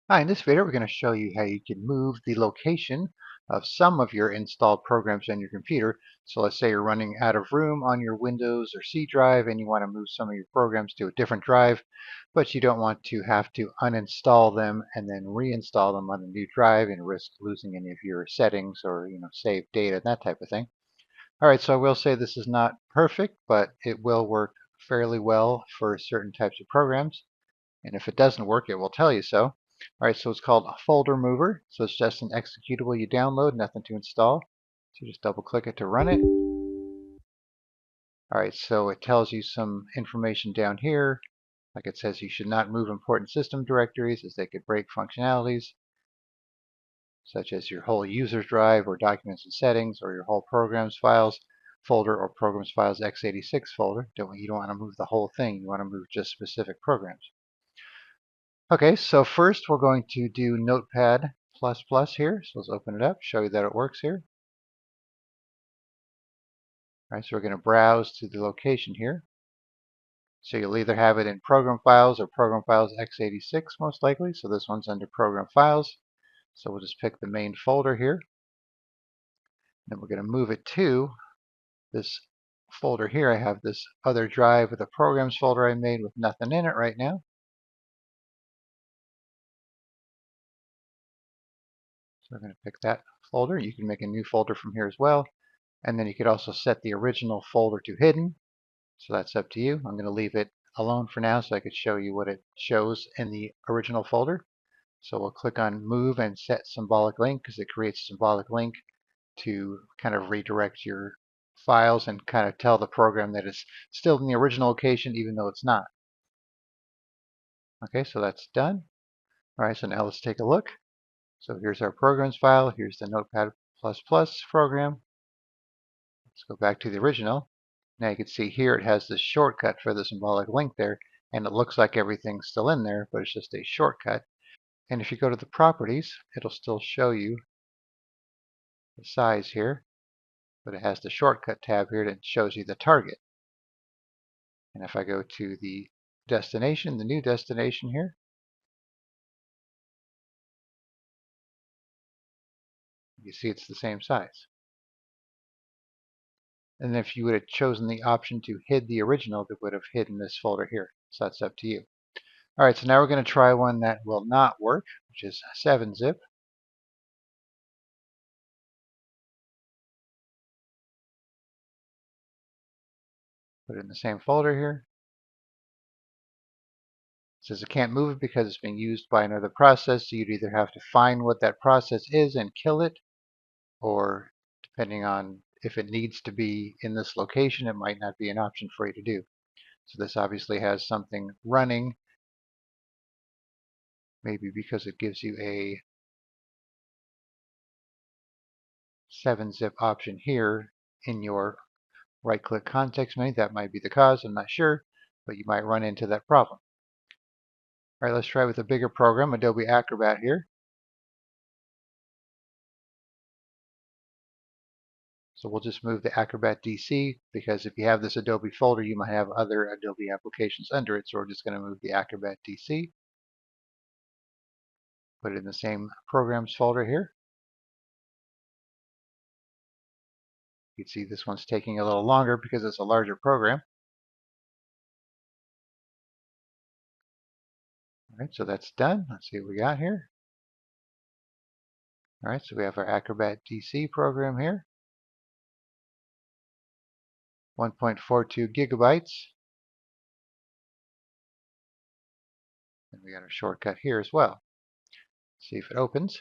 Hi, in this video we're going to show you how you can move the location of some of your installed programs on your computer. So let's say you're running out of room on your Windows or C drive and you want to move some of your programs to a different drive, but you don't want to have to uninstall them and then reinstall them on a new drive and risk losing any of your settings or saved data, that type of thing. All right, so I will say this is not perfect, but it will work fairly well for certain types of programs. And if it doesn't work, it will tell you so. All right, so it's called a folder mover. So it's just an executable you download, nothing to install. So just double click it to run it. All right, so it tells you some information down here. Like it says you should not move important system directories as they could break functionalities, such as your whole users drive or documents and settings or your whole programs files folder or programs files x86 folder. You don't want to move the whole thing. You want to move just specific programs. Okay, so first we're going to do Notepad++ here. So let's open it up, show you that it works here. All right, so we're going to browse to the location here. So you'll either have it in Program Files or Program Files x86 most likely. So this one's under Program Files. So we'll just pick the main folder here. Then we're going to move it to this folder here. I have this other drive with a Programs folder I made with nothing in it right now. So we're going to pick that folder. You can make a new folder from here as well. And then you could also set the original folder to hidden. So that's up to you. I'm going to leave it alone for now so I could show you what it shows in the original folder. So we'll click on Move and Set Symbolic Link because it creates a symbolic link to kind of redirect your files and kind of tell the program that it's still in the original location even though it's not. Okay, so that's done. All right, so now let's take a look. So here's our programs file. Here's the Notepad++ program. Let's go back to the original. Now you can see here it has this shortcut for the symbolic link there, and it looks like everything's still in there, but it's just a shortcut. And if you go to the properties, it'll still show you the size here, but it has the shortcut tab here that shows you the target. And if I go to the destination, the new destination here, you see it's the same size. And if you would have chosen the option to hide the original, it would have hidden this folder here. So that's up to you. All right, so now we're going to try one that will not work, which is 7-zip. Put it in the same folder here. It says it can't move it because it's being used by another process, so you'd either have to find what that process is and kill it, or depending on if it needs to be in this location, it might not be an option for you to do. So this obviously has something running, maybe because it gives you a 7-zip option here in your right-click context menu. That might be the cause, I'm not sure, but you might run into that problem. All right, let's try with a bigger program, Adobe Acrobat here. So we'll just move the Acrobat DC because if you have this Adobe folder, you might have other Adobe applications under it. So we're just going to move the Acrobat DC, put it in the same programs folder here. You can see this one's taking a little longer because it's a larger program. All right, so that's done. Let's see what we got here. All right, so we have our Acrobat DC program here. 1.42 gigabytes. And we got our shortcut here as well. Let's see if it opens.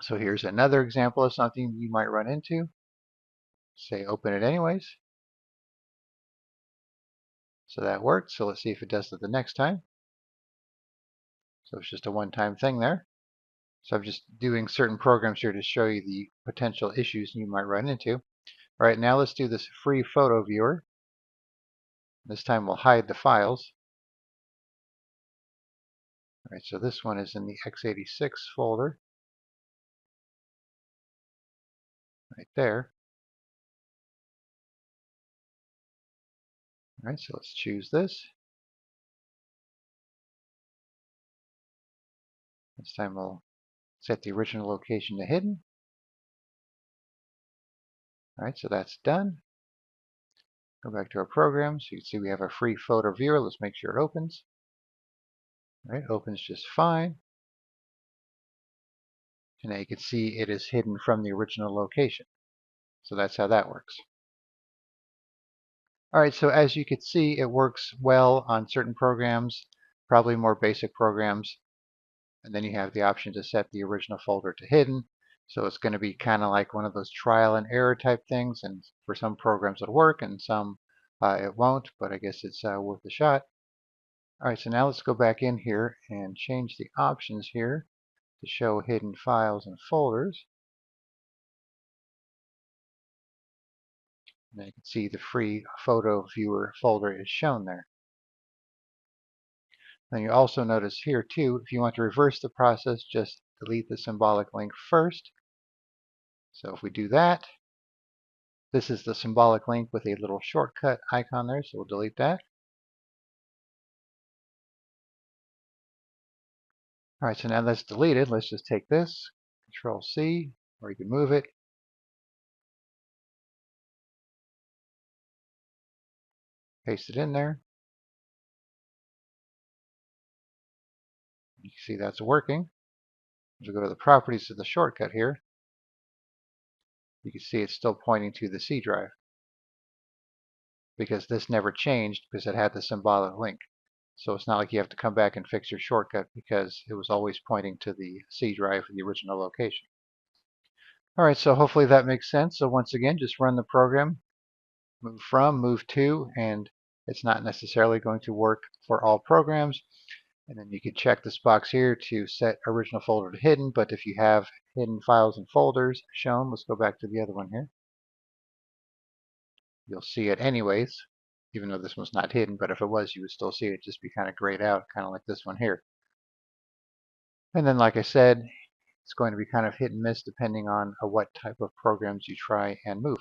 So here's another example of something you might run into. Say open it anyways. So that worked. So let's see if it does it the next time. So it's just a one-time thing there. So I'm just doing certain programs here to show you the potential issues you might run into. All right, now let's do this free photo viewer. This time we'll hide the files. All right, so this one is in the x86 folder right there. All right, so let's choose this. This time we'll set the original location to hidden. All right, so that's done. Go back to our program. So you can see we have a free photo viewer. Let's make sure it opens. All right, opens just fine. And now you can see it is hidden from the original location. So that's how that works. All right, so as you can see, it works well on certain programs, probably more basic programs. And then you have the option to set the original folder to hidden. So it's going to be kind of like one of those trial and error type things. And for some programs it'll work and some it won't, but I guess it's worth a shot. All right, so now let's go back in here and change the options here to show hidden files and folders. And you can see the free photo viewer folder is shown there. Then you also notice here too, if you want to reverse the process, just delete the symbolic link first. So if we do that, this is the symbolic link with a little shortcut icon there, so we'll delete that. All right, so now that's deleted. Let's just take this, Control C, or you can move it. Paste it in there. You can see that's working. As we go to the properties of the shortcut here, you can see it's still pointing to the C drive because this never changed because it had the symbolic link. So it's not like you have to come back and fix your shortcut because it was always pointing to the C drive, the original location. All right, so hopefully that makes sense. So once again, just run the program, move from, move to, and it's not necessarily going to work for all programs. And then you can check this box here to set original folder to hidden, but if you have hidden files and folders shown, let's go back to the other one here. You'll see it anyways, even though this one's not hidden, but if it was, you would still see it just be kind of grayed out, kind of like this one here. And then, like I said, it's going to be kind of hit and miss depending on what type of programs you try and move.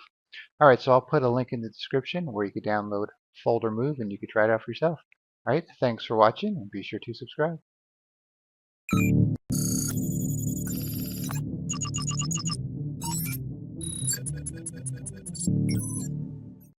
All right, so I'll put a link in the description where you can download FolderMove and you can try it out for yourself. All right, thanks for watching and be sure to subscribe.